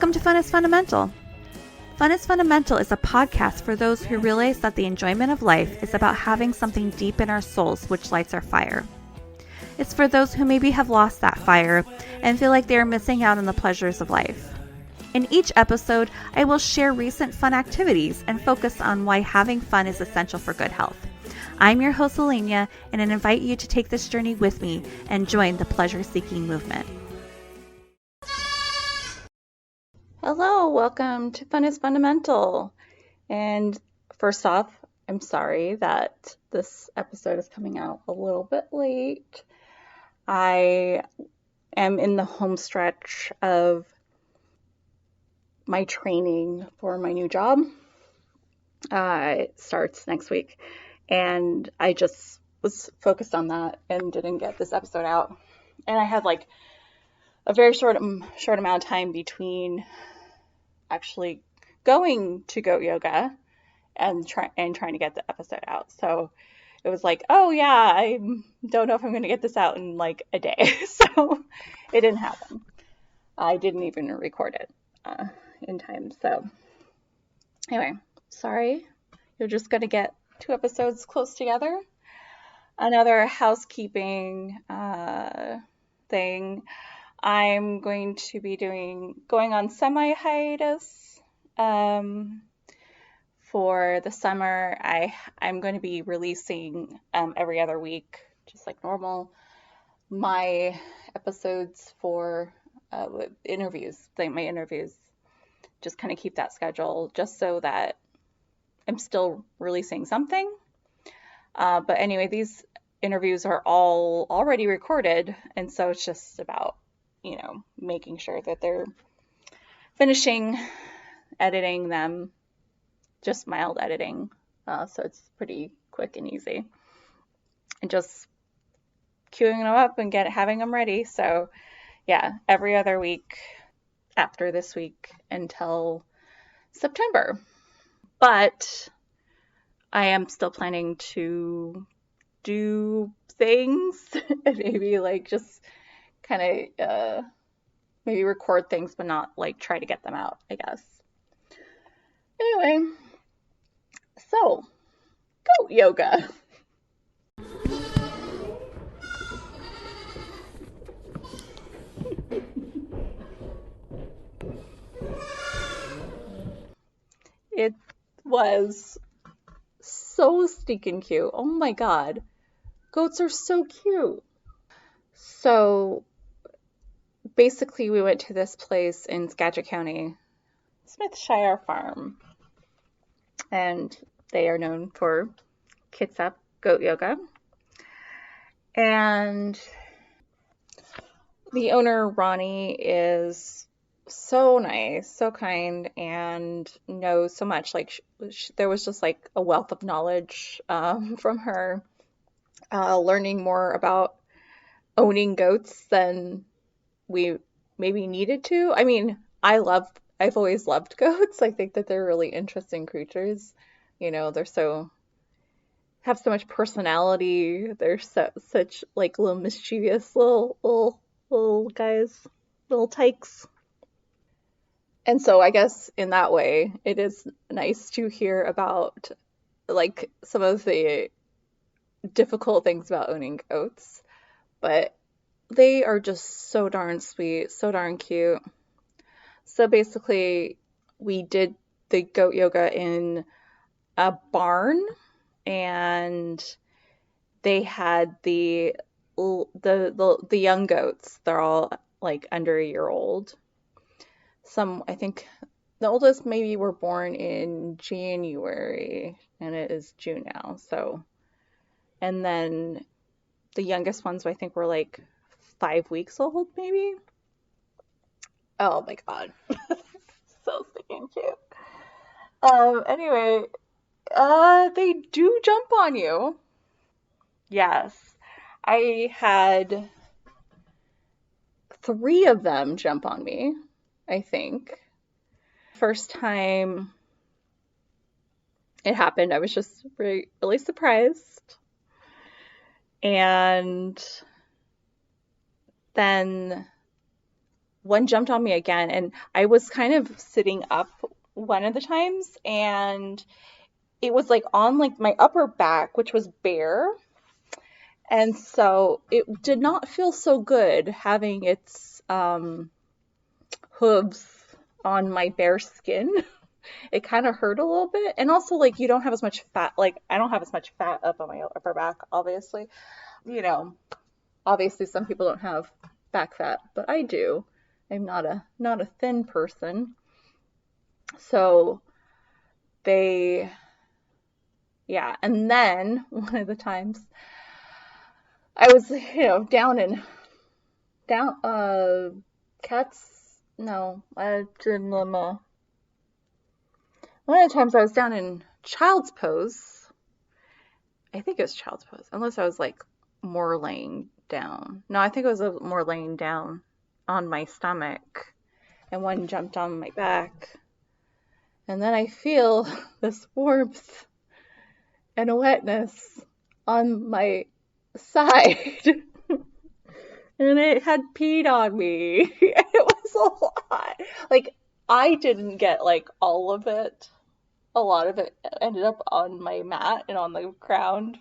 Welcome to Fun is Fundamental. Fun is Fundamental is a podcast for those who realize that the enjoyment of life is about having something deep in our souls which lights our fire. It's for those who maybe have lost that fire and feel like they are missing out on the pleasures of life. In each episode, I will share recent fun activities and focus on why having fun is essential for good health. I'm your host, Elenia, and I invite you to take this journey with me and join the pleasure-seeking movement. Hello, welcome to Fun is Fundamental. And first off, I'm sorry that this episode is coming out a little bit late. I am in the home stretch of my training for my new job. It starts next week, and I just was focused on that and didn't get this episode out. And I had like a very short amount of time between actually going to goat yoga and trying to get the episode out. So it was like, oh yeah, I don't know if I'm going to get this out in like a day. So it didn't happen. I didn't even record it in time. So anyway, sorry. You're just going to get 2 episodes close together. Another housekeeping thing. I'm going to be going on semi-hiatus for the summer. I'm going to be releasing every other week, just like normal, my episodes for interviews, like my interviews, just kind of keep that schedule just so that I'm still releasing something. But anyway, these interviews are all already recorded, and so it's just about making sure that they're finishing editing them, just mild editing. So it's pretty quick and easy. And just queuing them up and having them ready. So yeah, every other week after this week until September. But I am still planning to do things and maybe like just kind of maybe record things, but not like try to get them out, I guess. Anyway, so goat yoga. It was so stinking cute. Oh my god. Goats are so cute. So basically, we went to this place in Skagit County, Smithshire Farm, and they are known for Kitsap goat yoga. And the owner, Ronnie, is so nice, so kind, and knows so much. Like there was just like a wealth of knowledge from her, learning more about owning goats than we maybe needed to. I mean, I've always loved goats. I think that they're really interesting creatures. They're have so much personality. They're such like little mischievous little guys, little tykes. And so I guess in that way, it is nice to hear about like some of the difficult things about owning goats, but they are just so darn sweet, so darn cute. So basically, we did the goat yoga in a barn, and they had the young goats. They're all like under a year old. Some, I think, the oldest maybe were born in January, and it is June now. So, and then the youngest ones I think were like 5 weeks old, maybe. Oh my god. So stinking cute. Anyway, they do jump on you. Yes. I had 3 of them jump on me, I think. First time it happened, I was just really, really surprised. And then one jumped on me again, and I was kind of sitting up one of the times, and it was like on like my upper back, which was bare, and so it did not feel so good having its hooves on my bare skin. It kind of hurt a little bit, and also like you don't have as much fat. Like I don't have as much fat up on my upper back, obviously. You know, obviously some people don't have back fat, but I do. I'm not a thin person. So they, yeah. And then one of the times I was, down, cats, no, I didn't, one of the times I was down in child's pose. I think it was child's pose, unless I was like more laying down. No, I think it was more laying down on my stomach, and one jumped on my back. And then I feel this warmth and a wetness on my side. And it had peed on me. It was a lot. Like, I didn't get like all of it. A lot of it ended up on my mat and on the ground.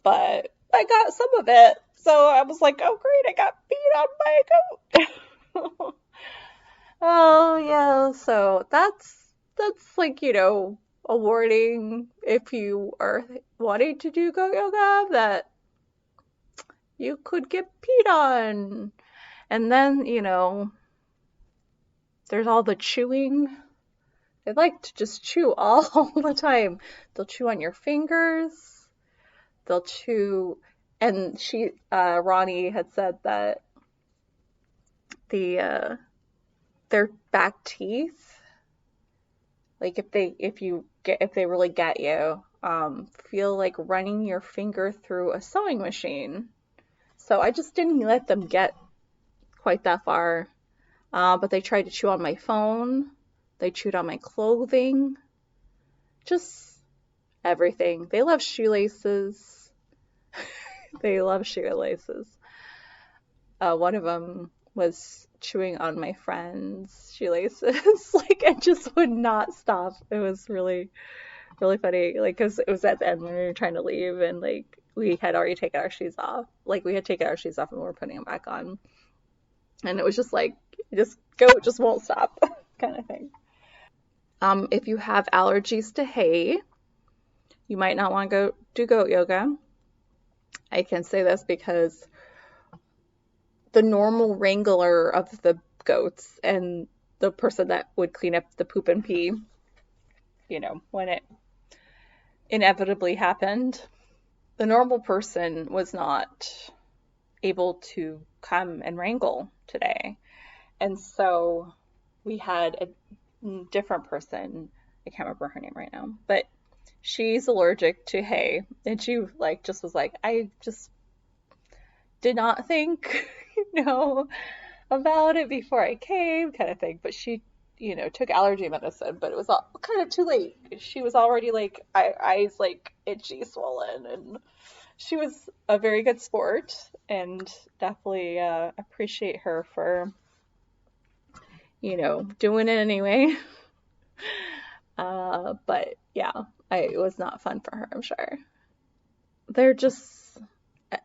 But I got some of it. So I was like, oh great, I got peed on my coat. Oh yeah, so that's like, a warning if you are wanting to do goat yoga that you could get peed on. And then, there's all the chewing. They like to just chew all the time. They'll chew on your fingers. They'll chew, and Ronnie had said that their back teeth, like if they really get you, feel like running your finger through a sewing machine. So I just didn't let them get quite that far. But they tried to chew on my phone. They chewed on my clothing. Just everything. They love shoelaces. They love shoelaces. One of them was chewing on my friend's shoelaces, like, and just would not stop. It was really, really funny, like, because it was at the end when we were trying to leave, and like we had already taken our shoes off. Like we had taken our shoes off and we were putting them back on, and it was just like, just go, just won't stop, kind of thing. If you have allergies to hay, you might not want to go do goat yoga. I can say this because the normal wrangler of the goats and the person that would clean up the poop and pee, when it inevitably happened, the normal person was not able to come and wrangle today. And so we had a different person. I can't remember her name right now, but she's allergic to hay, and she like just was like, I just did not think, about it before I came, kind of thing. But she, took allergy medicine, but it was all kind of too late. She was already like eyes like itchy, swollen, and she was a very good sport, and definitely appreciate her for, doing it anyway. But yeah, it was not fun for her, I'm sure. They're just,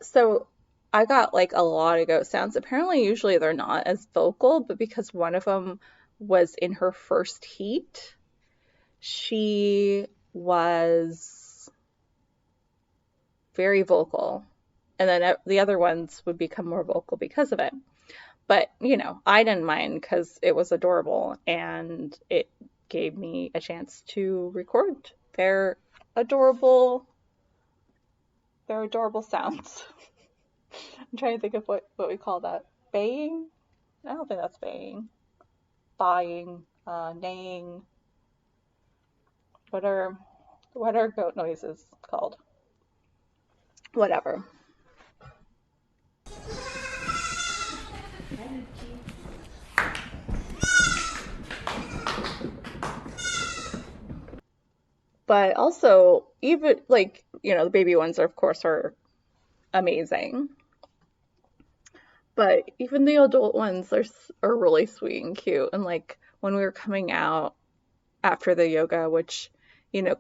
so I got like a lot of goat sounds. Apparently, usually they're not as vocal, but because one of them was in her first heat, she was very vocal. And then the other ones would become more vocal because of it. But, I didn't mind because it was adorable and it gave me a chance to record their adorable sounds. I'm trying to think of what we call that. Baying? I don't think that's baying. Buying, neighing. What are goat noises called? Whatever. But also, even like, the baby ones are, of course, are amazing. But even the adult ones are really sweet and cute. And like when we were coming out after the yoga, which, you know,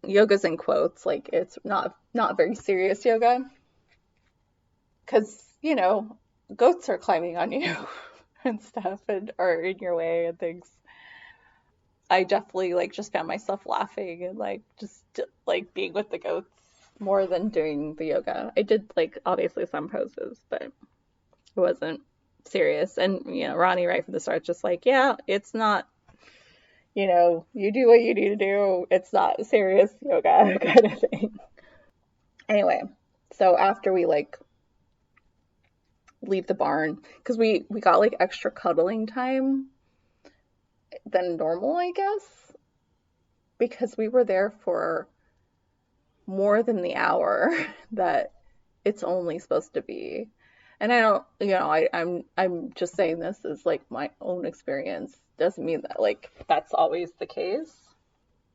yoga's in quotes, like it's not very serious yoga, because, you know, goats are climbing on you and stuff and are in your way and things. I definitely like just found myself laughing and like just like being with the goats more than doing the yoga. I did like obviously some poses, but it wasn't serious. And you know, Ronnie right from the start just like, yeah, it's not, you know, you do what you need to do. It's not serious yoga kind of thing. Anyway, so after we like leave the barn, because we got like extra cuddling time than normal, I guess, because we were there for more than the hour that it's only supposed to be. And I don't, you know, I'm just saying this as like my own experience. Doesn't mean that like that's always the case.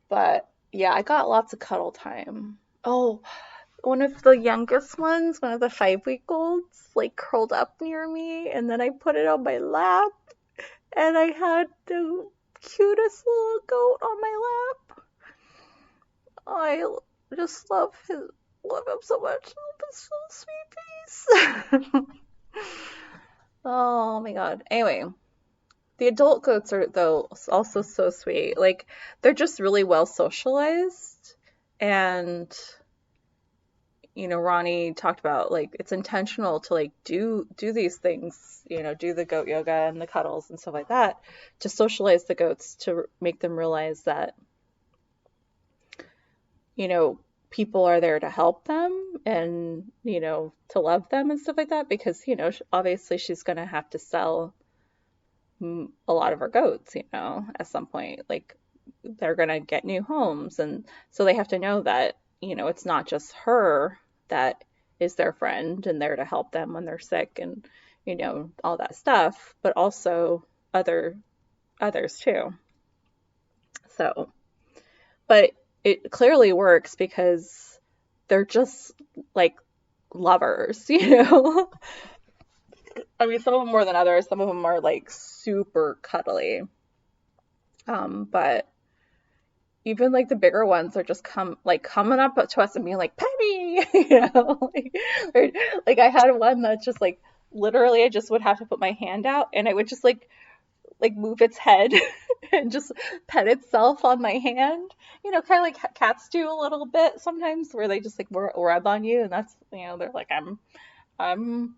But yeah, I got lots of cuddle time. Oh, one of the youngest ones, one of the 5-week-olds, like curled up near me, and then I put it on my lap, and I had the cutest little goat on my lap. I just love him so much. Love his little sweet face. Oh my god. Anyway, the adult goats are though also so sweet. Like they're just really well socialized, and you know, Ronnie talked about like it's intentional to like do these things, you know, do the goat yoga and the cuddles and stuff like that to socialize the goats to make them realize that, you know, people are there to help them and, you know, to love them and stuff like that because, you know, obviously she's going to have to sell a lot of her goats, you know, at some point. Like they're going to get new homes. And so they have to know that, you know, it's not just her that is their friend and there to help them when they're sick and, you know, all that stuff, but also others too. So, but it clearly works because they're just like lovers, you know? I mean, some of them more than others. Some of them are like super cuddly. But even like the bigger ones are just coming up to us and being like, Penny, you know? Like I had one that just like literally I just would have to put my hand out and I would just like move its head and just pet itself on my hand. You know, kind of like cats do a little bit sometimes, where they just like rub on you, and that's, you know, they're like, I'm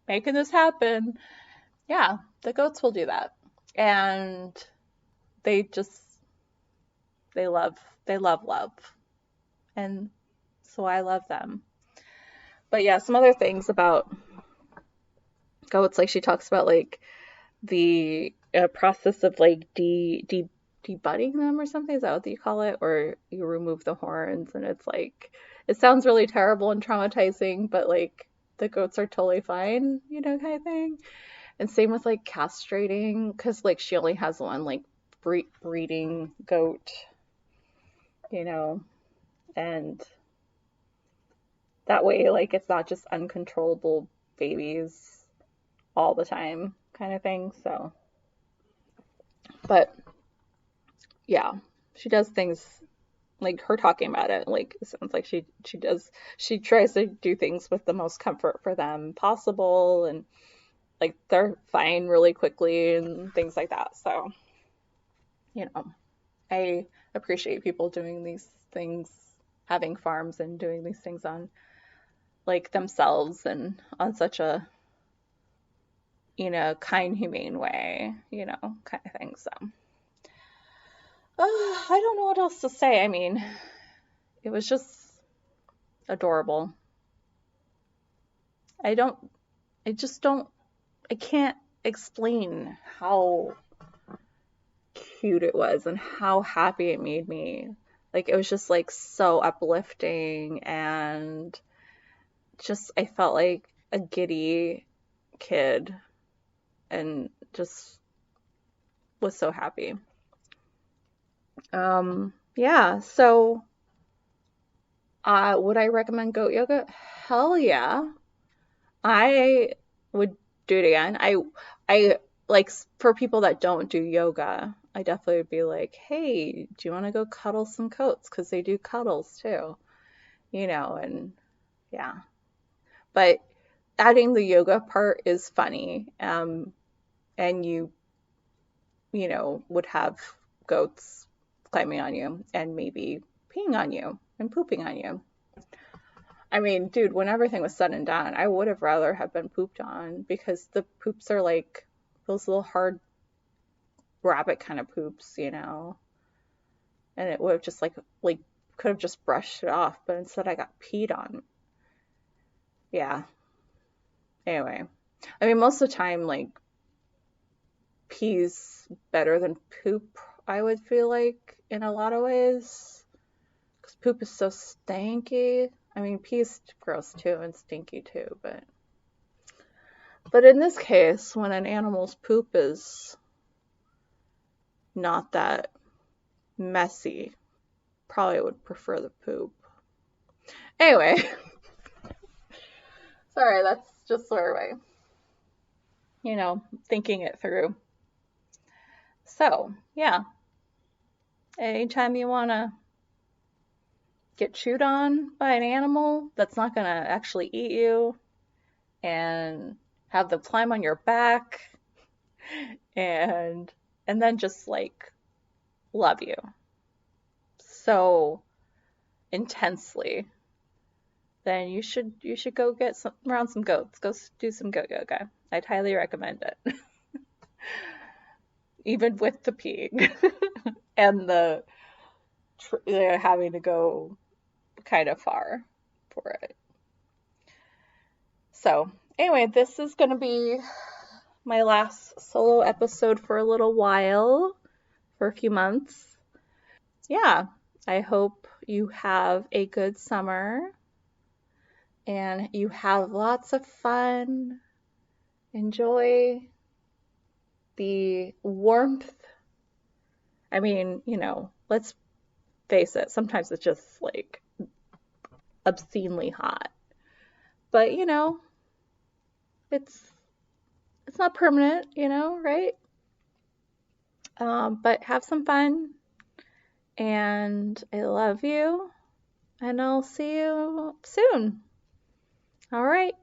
making this happen. Yeah, the goats will do that, and they just they love love, and so I love them. But yeah, some other things about goats, like she talks about like the process of like debudding them or something. Is that what you call it? Or you remove the horns, and it's like it sounds really terrible and traumatizing, but like the goats are totally fine, you know, kind of thing. And same with like castrating, because like she only has one like breeding goat, you know, and that way like it's not just uncontrollable babies all the time kind of thing. So, but yeah, she does things like her talking about it. Like it sounds like she tries to do things with the most comfort for them possible, and like they're fine really quickly and things like that. So, you know, I appreciate people doing these things, having farms and doing these things on like themselves and on such a, you know, kind, humane way, you know, kind of thing. So, I don't know what else to say. I mean, it was just adorable. I don't, I just don't, I can't explain how cute it was and how happy it made me. Like, it was just like so uplifting, and just, I felt like a giddy kid and just was so happy. Yeah, so would I recommend goat yoga? Hell yeah. I would do it again. I like for people that don't do yoga, I definitely would be like, hey, do you want to go cuddle some coats? Because they do cuddles too, and yeah. But adding the yoga part is funny. And would have goats climbing on you and maybe peeing on you and pooping on you. I mean, dude, when everything was said and done, I would have rather have been pooped on because the poops are like those little hard rabbit kind of poops. And it would have just like could have just brushed it off, but instead I got peed on. Yeah. Anyway, I mean, most of the time, like pee's better than poop, I would feel like in a lot of ways, because poop is so stanky. I mean, pee is gross too and stinky too, but in this case, when an animal's poop is not that messy, probably would prefer the poop. Anyway, sorry, that's just sort of way, thinking it through. So, yeah, anytime you want to get chewed on by an animal that's not going to actually eat you and have them climb on your back and then just like love you so intensely, then you should go get around some goats. Go do some goat yoga. I'd highly recommend it. Even with the peeing and the having to go kind of far for it. So, anyway, this is going to be my last solo episode for a little while, for a few months. Yeah, I hope you have a good summer and you have lots of fun. Enjoy the warmth. I mean, let's face it, sometimes it's just like obscenely hot. But, it's not permanent, right? But have some fun, and I love you, and I'll see you soon. All right.